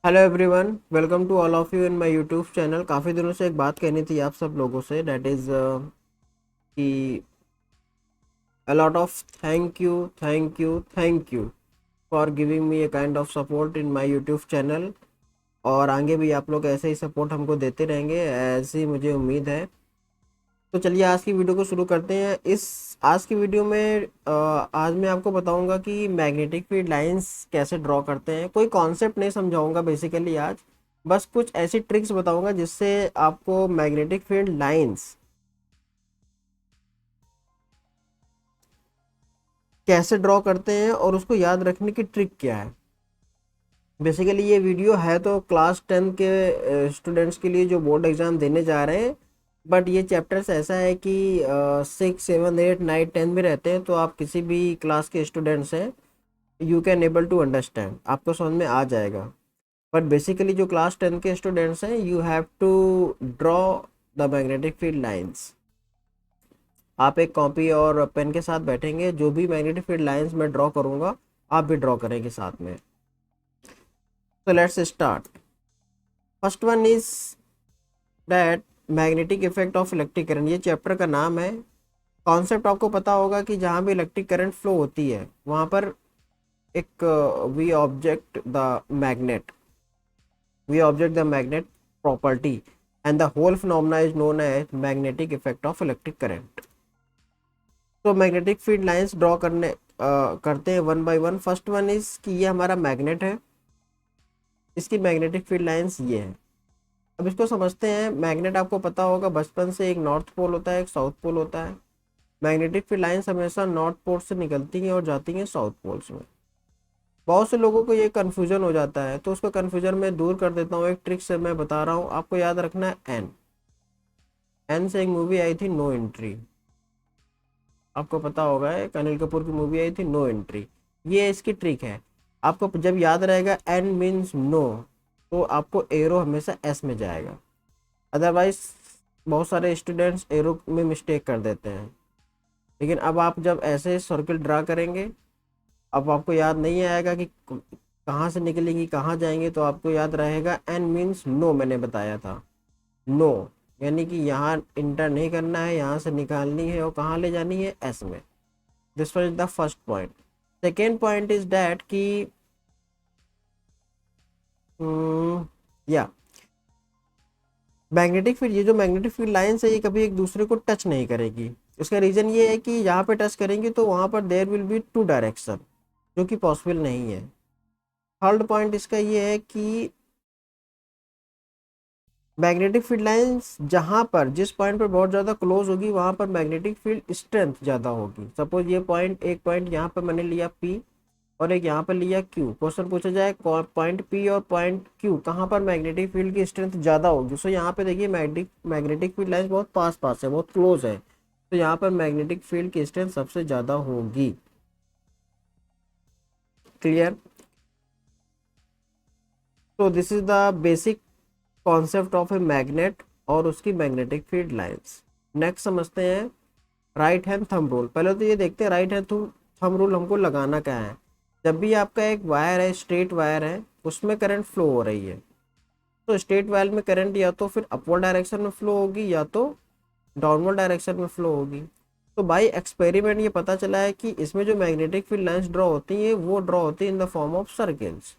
Hello everyone, welcome to all of you in my YouTube channel. काफ़ी दिनों से एक बात कहनी थी आप सब लोगों से, डैट इज़ कि a lot of thank you for giving me a kind of support in my YouTube channel. और आगे भी आप लोग ऐसे ही सपोर्ट हमको देते रहेंगे, ऐसी मुझे उम्मीद है। तो चलिए आज की वीडियो को शुरू करते हैं। इस आज की वीडियो में आज मैं आपको बताऊंगा कि मैग्नेटिक फील्ड लाइंस कैसे ड्रॉ करते हैं। कोई कॉन्सेप्ट नहीं समझाऊंगा बेसिकली आज, बस कुछ ऐसी ट्रिक्स बताऊंगा जिससे आपको मैग्नेटिक फील्ड लाइंस कैसे ड्रॉ करते हैं और उसको याद रखने की ट्रिक क्या है। बेसिकली ये वीडियो है तो क्लास 10 के स्टूडेंट्स के लिए जो बोर्ड एग्जाम देने जा रहे हैं। बट ये चैप्टर्स ऐसा है कि 6, 7, 8, 9, 10 में रहते हैं, तो आप किसी भी क्लास के स्टूडेंट्स हैं, you can able to understand, आपको समझ में आ जाएगा। बट बेसिकली जो क्लास 10 के स्टूडेंट्स हैं, you have to draw the magnetic field lines. आप एक कॉपी और पेन के साथ बैठेंगे, जो भी मैग्नेटिक फील्ड लाइंस मैं ड्रॉ करूँगा आप भी ड्रॉ करेंगे साथ में। So let's start. First one is that magnetic effect of electric current. ये चैप्टर का नाम है। कॉन्सेप्ट आपको पता होगा कि जहाँ भी इलेक्ट्रिक करंट फ्लो होती है वहाँ पर एक we object the magnet we object the magnet property and the whole phenomena is known as magnetic effect of electric current. तो मैग्नेटिक फील्ड लाइंस ड्रॉ करते हैं one by one. First one is कि ये हमारा magnet है, इसकी magnetic field lines ये है। अब इसको समझते हैं। मैग्नेट आपको पता होगा बचपन से, एक नॉर्थ पोल होता है, एक साउथ पोल होता है। मैग्नेटिक फील्ड लाइंस हमेशा नॉर्थ पोल से निकलती हैं और जाती हैं साउथ पोल्स में। बहुत से लोगों को ये कन्फ्यूजन हो जाता है, तो उसको कन्फ्यूजन मैं दूर कर देता हूँ। एक ट्रिक से मैं बता रहा हूँ, आपको याद रखना है एन। एन से एक मूवी आई थी, नो एंट्री। आपको पता होगा, एक अनिल कपूर की मूवी आई थी, नो एंट्री। ये इसकी ट्रिक है। आपको जब याद रहेगा एन मीन्स नो, तो आपको एरो हमेशा एस में जाएगा। अदरवाइज बहुत सारे स्टूडेंट्स एरो में मिस्टेक कर देते हैं। लेकिन अब आप जब ऐसे सर्किल ड्रा करेंगे, अब आपको याद नहीं आएगा कि कहाँ से निकलेंगी कहाँ जाएंगे, तो आपको याद रहेगा एन मीन्स नो। मैंने बताया था नो, यानी कि यहाँ इंटर नहीं करना है, यहाँ से निकालनी है और कहाँ ले जानी है, एस में। This was the first point. Second point is that कि या मैग्नेटिक फील्ड, ये जो मैग्नेटिक फील्ड लाइंस है, ये कभी एक दूसरे को टच नहीं करेगी। इसका रीजन ये है कि यहाँ पे टच करेंगी तो वहां पर there will be two direction, जो कि पॉसिबल नहीं है। थर्ड पॉइंट इसका ये है कि मैग्नेटिक फील्ड लाइंस जहां पर, जिस पॉइंट पर बहुत ज़्यादा क्लोज होगी, वहां पर मैग्नेटिक फील्ड स्ट्रेंथ ज़्यादा होगी। सपोज ये पॉइंट, एक पॉइंट यहाँ पर मैंने लिया पी और एक यहाँ पर लिया क्यू। क्वेश्चन पूछा जाए पॉइंट पी और पॉइंट क्यू कहाँ पर मैग्नेटिक फील्ड की स्ट्रेंथ ज़्यादा होगी। सो यहाँ पे देखिए मैग्नेटिक फील्ड लाइंस बहुत पास पास है, बहुत क्लोज है, तो यहाँ पर मैग्नेटिक फील्ड की स्ट्रेंथ सबसे ज़्यादा होगी। क्लियर? तो this is the basic concept of a magnet और उसकी मैग्नेटिक फील्ड लाइंस। नेक्स्ट समझते हैं राइट हैंड थंब रूल। पहले तो ये देखते हैं राइट हैंड थंब रूल हमको लगाना क्या है। जब भी आपका एक वायर है, स्ट्रेट वायर है, उसमें करंट फ्लो हो रही है, तो स्ट्रेट वायर में करंट या तो फिर अपवर्ड डायरेक्शन में फ्लो होगी या तो डाउनवर्ड डायरेक्शन में फ्लो होगी। तो बाई एक्सपेरिमेंट ये पता चला है कि इसमें जो मैग्नेटिक फील्ड लाइंस ड्रॉ होती हैं वो ड्रॉ होती है in the form of circles.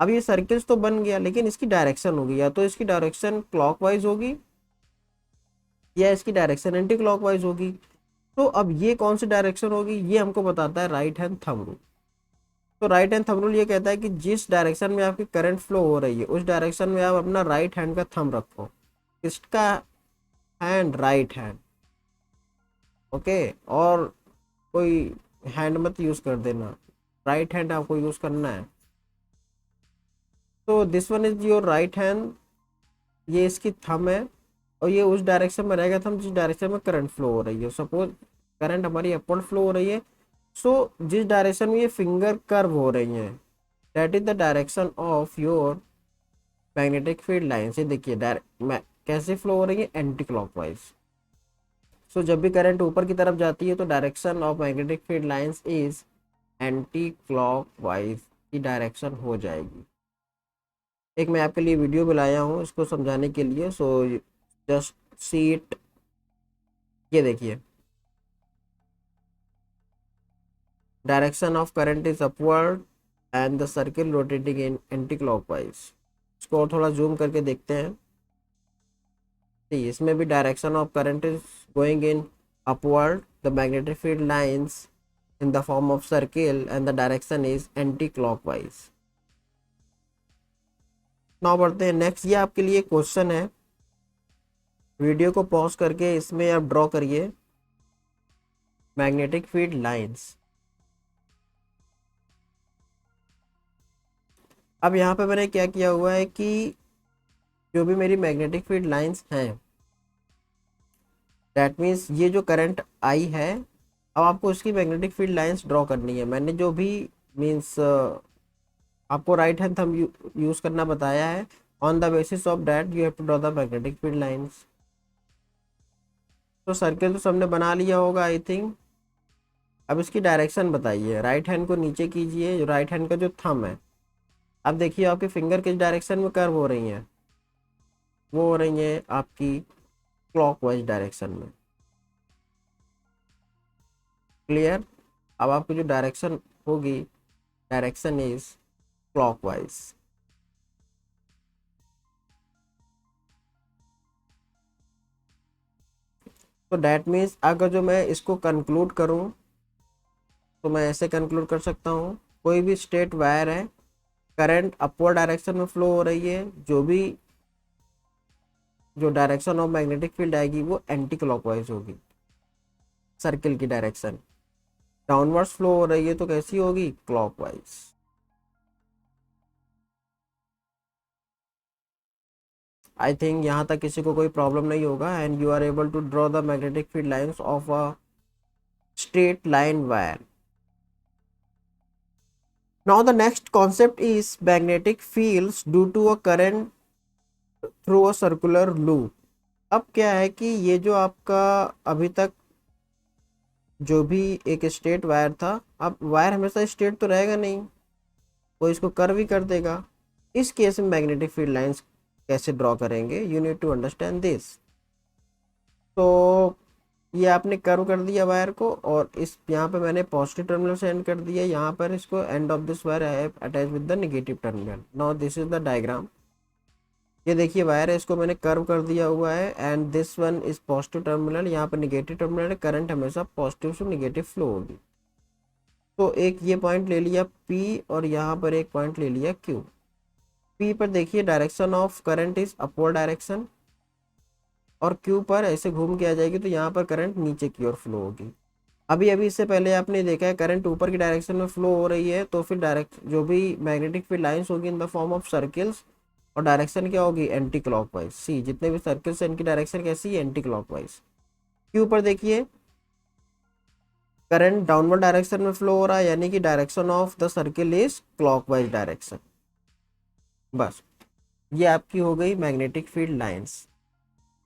अब ये सर्किल्स तो बन गया, लेकिन इसकी डायरेक्शन होगी, या तो इसकी डायरेक्शन क्लॉकवाइज होगी या इसकी डायरेक्शन एंटी क्लॉकवाइज होगी। तो अब ये कौन सी डायरेक्शन होगी, ये हमको बताता है राइट हैंड थंब रूल। तो राइट हैंड थंब रूल ये कहता है कि जिस डायरेक्शन में आपकी करंट फ्लो हो रही है, उस डायरेक्शन में आप अपना राइट हैंड का थंब रखो। इसका हैंड, राइट हैंड, ओके। और कोई हैंड मत यूज कर देना, राइट हैंड आपको यूज करना है। तो this one is your right hand, ये इसकी थंब है, और ये उस डायरेक्शन में रहेगा थंब जिस डायरेक्शन में करंट फ्लो हो रही है। सपोज करंट हमारी अपवर्ड फ्लो हो रही है, सो जिस डायरेक्शन में ये फिंगर कर्व हो रही है, that is the direction of your magnetic field line. से देखिए डायरेक्ट कैसे फ्लो हो रही है, एंटी क्लॉकवाइज। सो जब भी करंट ऊपर की तरफ जाती है तो direction of magnetic field lines is anti clockwise की डायरेक्शन हो जाएगी। एक मैं आपके लिए वीडियो बनाया हूँ इसको समझाने के लिए, सो जस्ट सी इट। ये देखिए, direction of current is upward and the circle rotating in anti clockwise. इसको और थोड़ा जूम करके देखते हैं। इसमें भी direction of current is going in upward, the magnetic field lines in the form of circle and the direction is anti-clockwise। Now बढ़ते हैं नेक्स्ट। ये आपके लिए क्वेश्चन है, वीडियो को पॉज करके इसमें आप ड्रॉ करिए मैग्नेटिक फील्ड लाइंस। अब यहाँ पे मैंने क्या किया हुआ है कि जो भी मेरी मैग्नेटिक फील्ड लाइंस हैं, दैट मीन्स ये जो करंट आई है, अब आपको इसकी मैग्नेटिक फील्ड लाइंस ड्रॉ करनी है। मैंने जो भी मीन्स आपको राइट हैंड थंब यूज करना बताया है, on the basis of that you have to draw the magnetic field lines. तो सर्किल तो सबने बना लिया होगा आई थिंक। अब इसकी डायरेक्शन बताइए। राइट हैंड को नीचे कीजिए, जो राइट हैंड का जो थंब है, अब देखिए आपकी फिंगर किस डायरेक्शन में कर्व हो रही हैं, वो हो रही हैं आपकी क्लॉकवाइज डायरेक्शन में। क्लियर? अब आपकी जो डायरेक्शन होगी, डायरेक्शन इज क्लॉकवाइज। तो डैट मीन्स अगर जो मैं इसको कंक्लूड करूं तो मैं ऐसे कंक्लूड कर सकता हूं, कोई भी स्ट्रेट वायर है, करंट अपवर्ड डायरेक्शन में फ्लो हो रही है, जो डायरेक्शन ऑफ मैग्नेटिक फील्ड आएगी वो एंटी क्लॉकवाइज होगी। सर्किल की डायरेक्शन डाउनवर्ड्स फ्लो हो रही है तो कैसी होगी? क्लॉकवाइज। आई थिंक यहाँ तक किसी को कोई प्रॉब्लम नहीं होगा and you are able to draw the magnetic field lines of a straight line wire। Now the next concept is magnetic fields due to a current through a circular loop। अब क्या है कि ये जो आपका अभी तक जो भी एक स्ट्रेट वायर था, अब वायर हमेशा स्ट्रेट तो रहेगा नहीं, वो इसको कर्व ही कर देगा। इस केस में मैग्नेटिक फील्ड लाइंस कैसे ड्रॉ करेंगे, you need to understand this. तो ये आपने कर्व कर दिया वायर को, और इस यहाँ पे मैंने पॉजिटिव टर्मिनल से एंड कर दिया, यहाँ पर इसको end of this wire I have attach with the negative terminal. Now this is the diagram. ये देखिए वायर है, इसको मैंने कर्व कर दिया हुआ है and this one is positive terminal, यहाँ पर नेगेटिव टर्मिनल है, करंट हमेशा पॉजिटिव से नेगेटिव फ्लो होगी। तो एक ये पॉइंट ले लिया P और यहाँ पर एक पॉइंट ले लिया Q। P पर देखिए direction of current is upward direction, और Q पर ऐसे घूम के आ जाएगी तो यहाँ पर करंट नीचे की ओर फ्लो होगी। अभी अभी इससे पहले आपने देखा है करंट ऊपर की डायरेक्शन में फ्लो हो रही है, तो फिर डायरेक्ट जो भी मैग्नेटिक फील्ड लाइंस होगी in the form of circles, और डायरेक्शन क्या होगी? Anti clockwise. सी जितने भी सर्किल्स हैं इनकी डायरेक्शन कैसी है? Anti clockwise. क्यू पर देखिए करंट डाउनवर्ड डायरेक्शन में फ्लो हो रहा है, यानी कि direction of the circle is clockwise direction. बस ये आपकी हो गई मैग्नेटिक फील्ड लाइंस।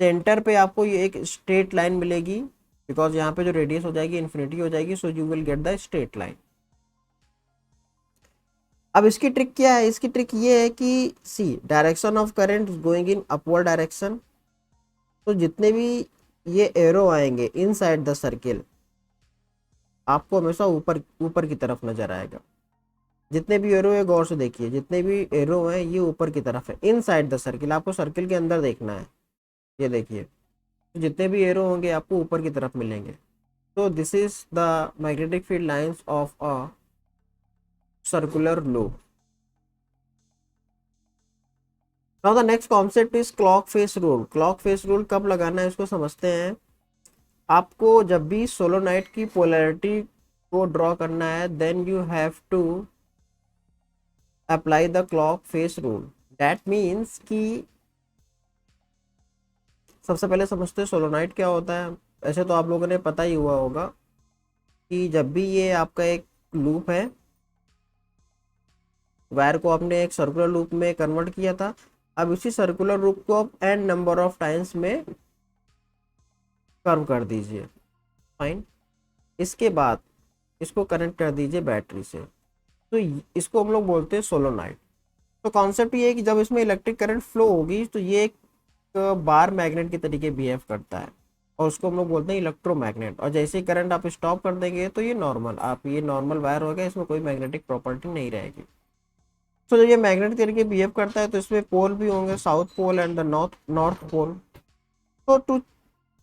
सेंटर पे आपको ये एक स्ट्रेट लाइन मिलेगी, बिकॉज यहाँ पे जो रेडियस हो जाएगी इन्फिनिटी हो जाएगी, so you will get the straight line. अब इसकी ट्रिक क्या है? इसकी ट्रिक ये है कि see direction of current going in upward direction, तो जितने भी ये एरो आएंगे इनसाइड द सर्किल आपको हमेशा ऊपर ऊपर की तरफ नजर आएगा। जितने भी एरो है गौर से देखिए, जितने भी एरो हैं ये ऊपर की तरफ है, इनसाइड द सर्किल, आपको सर्किल के अंदर देखना है। ये देखिए, तो जितने भी एरो होंगे आपको ऊपर की तरफ मिलेंगे। तो this is the magnetic field lines of a circular loop. Now the next concept is clock face rule. Clock face rule कब लगाना है इसको समझते हैं। आपको जब भी सोलोनाइट की पोलैरिटी को ड्रॉ करना है, then you have to apply the clock face rule. That means कि सबसे पहले समझते हैं सोलोनाइट क्या होता है। ऐसे तो आप लोगों ने पता ही हुआ होगा कि जब भी ये आपका एक लूप है, वायर को आपने एक सर्कुलर लूप में कन्वर्ट किया था, अब इसी सर्कुलर लूप को आप एन नंबर ऑफ टाइम्स में कर्व कर दीजिए। फाइन। इसके बाद इसको कनेक्ट कर दीजिए बैटरी से, तो इसको हम लोग बोलते हैं सोलोनाइट। तो कॉन्सेप्ट ये है कि जब इसमें इलेक्ट्रिक करंट फ्लो होगी तो ये एक बार मैग्नेट के तरीके बिहेव करता है और उसको हम लोग बोलते हैं इलेक्ट्रोमैग्नेट। और जैसे ही करंट आप स्टॉप कर देंगे तो ये नॉर्मल, आप ये नॉर्मल वायर हो गया, इसमें कोई मैग्नेटिक प्रॉपर्टी नहीं रहेगी। तो जब ये मैग्नेट तरीके बिहेव करता है तो इसमें पोल भी होंगे, south pole and the north north pole. तो to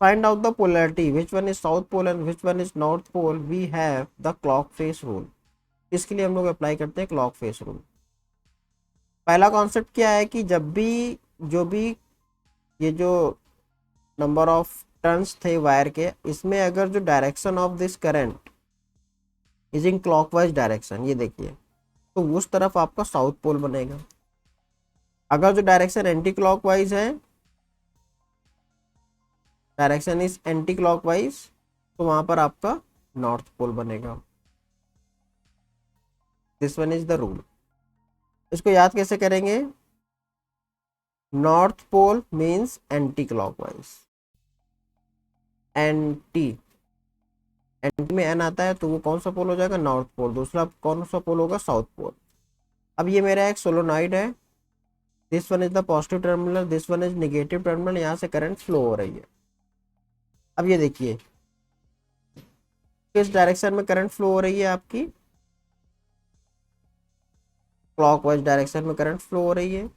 find out the polarity which one is south pole and which one is north pole we have the clock face rule. इसके लिए हम लोग अप्लाई करते हैं clock face rule. पहला concept क्या है कि जब भी जो भी ये जो नंबर ऑफ टर्न्स थे वायर के, इसमें अगर जो direction of this current is in clockwise direction, ये देखिए, तो उस तरफ आपका साउथ पोल बनेगा। अगर जो डायरेक्शन एंटी क्लॉकवाइज है, डायरेक्शन इज एंटी क्लॉकवाइज, तो वहां पर आपका नॉर्थ पोल बनेगा। This one is the rule. इसको याद कैसे करेंगे? North pole means anti clockwise, anti, anti में एन आता है तो वो कौन सा पोल हो जाएगा? North pole. दूसरा कौन सा पोल होगा? South pole. अब ये मेरा एक सोलोनॉइड है, this one is the positive terminal, this one is negative terminal, यहाँ से करंट फ्लो हो रही है। अब ये देखिए किस डायरेक्शन में करंट फ्लो हो रही है आपकी? क्लॉकवाइज डायरेक्शन में करंट फ्लो हो रही है।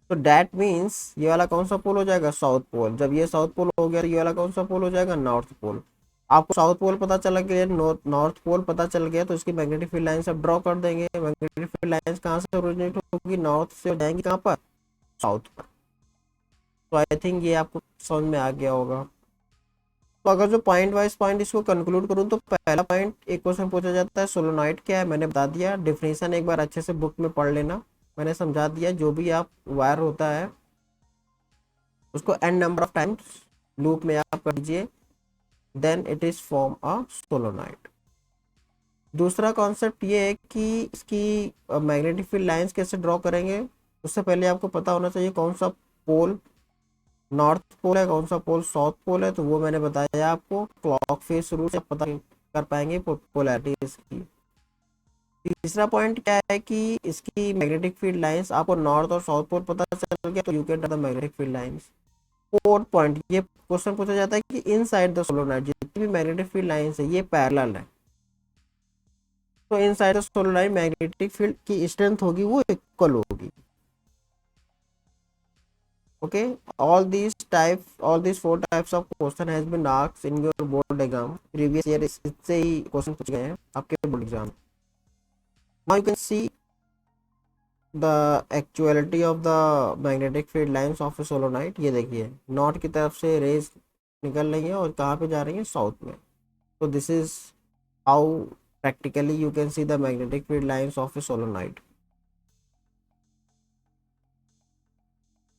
तो डैट मीन्स ये वाला कौन सा पोल हो जाएगा? South pole. जब ये साउथ पोल हो गया तो ये वाला कौन सा पोल हो जाएगा? North pole. आपको साउथ पोल पता चल गया, नॉर्थ पोल पता चल गया, तो इसकी मैग्नेटिक फील्ड लाइंस अब ड्रॉ कर देंगे। मैग्नेटिक फील्ड लाइंस कहाँ से ओरिजिनेट होगी? नॉर्थ से जाएंगी कहाँ पर? साउथ पर। तो आई थिंक ये आपको समझ में आ गया होगा। तो अगर जो पॉइंट वाइज पॉइंट इसको कंक्लूड करूँ तो पहला पॉइंट, एक क्वेश्चन पूछा जाता है सोलोनॉइड क्या है, मैंने बता दिया। डिफिनेशन एक बार अच्छे से बुक में पढ़ लेना, मैंने समझा दिया। जो भी आप वायर होता है उसको N number of times loop में आप कर दीजिए, then it is form a solenoid. दूसरा कॉन्सेप्ट ये है कि इसकी मैग्नेटिक फील्ड लाइंस कैसे ड्रॉ करेंगे। उससे पहले आपको पता होना चाहिए कौन सा पोल नॉर्थ पोल है, कौन सा पोल साउथ पोल है। तो वो मैंने बताया आपको, क्लॉक फेस रूल से पता कर पाएंगे पोलैरिटी इसकी। तीसरा पॉइंट क्या है कि इसकी मैग्नेटिक फील्ड लाइंस आपको नॉर्थ और साउथ पोल पता चल गया तो you can draw the magnetic field lines. Fourth point, ये क्वेश्चन पूछा जाता है कि इनसाइड द सोलोनॉइड जितनी भी मैग्नेटिक फील्ड लाइंस है ये पैरेलल है, तो inside the solenoid magnetic field की स्ट्रेंथ होगी वो इक्वल होगी। Okay, all these four types of question has been asked in your board exam previous year। इससे ही क्वेश्चन पूछ गए हैं आपके board exam. Now you can see the actuality of the magnetic field lines of a solenoid। ये देखिए north की तरफ से रेज निकल रही है और कहाँ पे जा रही है? साउथ में। तो this is how practically you can see the magnetic field lines of a solenoid।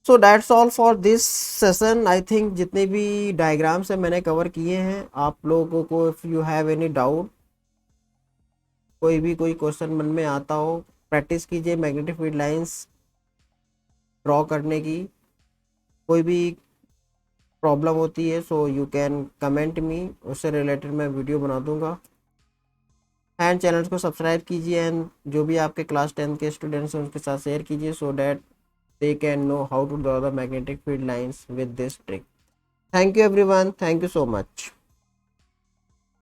So that's all for this session. I think जितने भी डायग्राम्स हैं मैंने कवर किए हैं। आप लोगों को if you have any doubt, कोई क्वेश्चन मन में आता हो, प्रैक्टिस कीजिए मैग्नेटिक फील्ड लाइंस ड्रॉ करने की। कोई भी प्रॉब्लम होती है so you can comment me, उससे रिलेटेड मैं वीडियो बना दूंगा। एंड चैनल को सब्सक्राइब कीजिए एंड जो भी आपके क्लास 10 के स्टूडेंट्स हैं उनके साथ शेयर कीजिए so that they can know how to draw the magnetic field lines with this trick। Thank you everyone, thank you so much।